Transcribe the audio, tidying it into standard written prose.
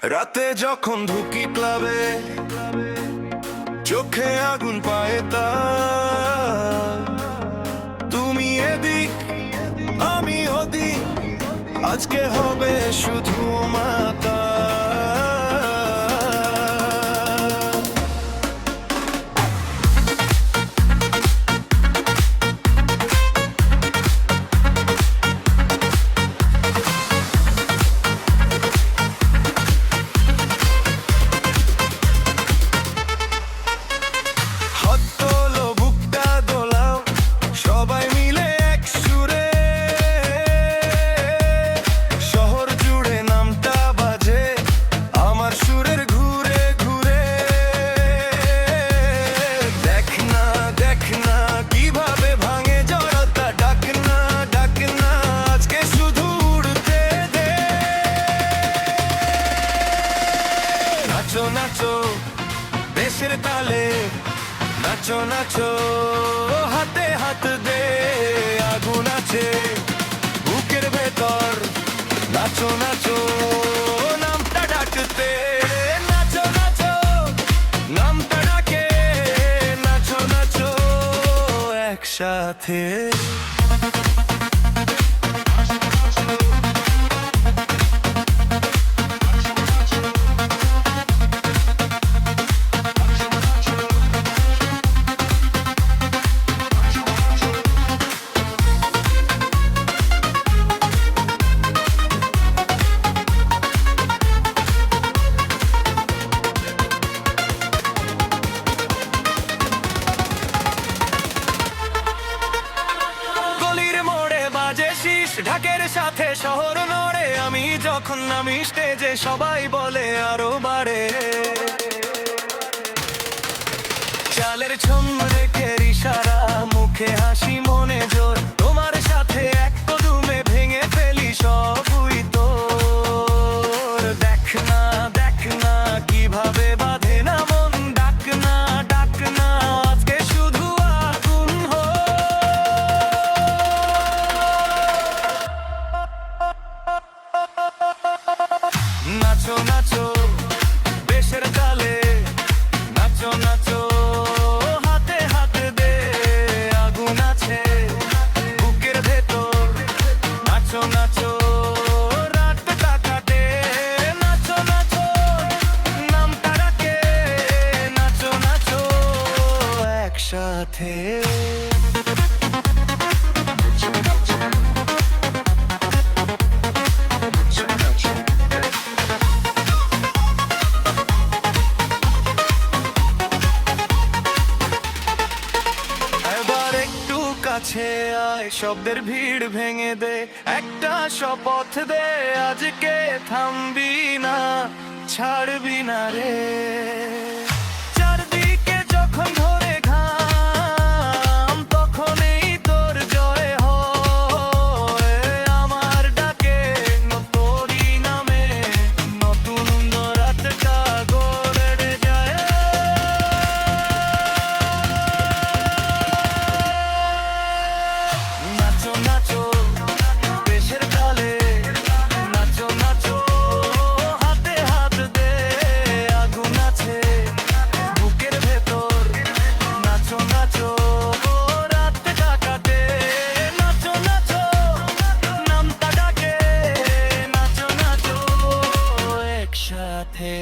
রাতে যখন ঢুকি ক্লাবে, চোখে আগুন পায় তা, তুমি এদিক আমি ওদিক, আজকে হবে শুধু মাতা। নাচো নাচো দেশের তালে, নাচো নাচো হাতে হাত দে, আগুন আছে বুকের ভেতর, নাচো নাচো নামটা ডাকতে, নাচো নাচো নামটা ডাকে, নাচো নাচো একসাথে। ঢাকের সাথে শহর নড়ে, আমি যখন নামি স্টেজে সবাই বলে আরো বাড়ে। চালের ছম রেখে ইশারা, মুখে হাসি মনে জোর, তোমার সাথে এক কদমে ভেঙে ফেলি সবই তোর। দেখ না কিভাবে বাঁধে না মন, ডাক না আজকে শুধু আগুন হো। নাচো নাচো দেশের তালে, নাচো নাচো হাতে হাত দে, আগুন আছে বুকের ভেতর, নাচো নাচো রাতটা কাটে, নাচো নাচো নামটা ডাকে, নাচো নাচো একসাথে। কাছে আয়, শব্দের ভিড় ভেঙে দে, একটা শপথ দে, আজকে থামবি না, ছাড়বি না রে। চারদিকে যখন ধরে ঘাম, তখনই তোর জয় হয়, আমার ডাকে তোরই নামে নতুন রাতটা গড়ে যায়। নাচো নাচো দেশের তালে, নাচো নাচো হাতে হাত দে, আগুন আছে বুকের ভেতর, নাচো নাচো রাতটা কাটে, নাচো নাচো নামটা ডাকে, নাচো নাচো একসাথে।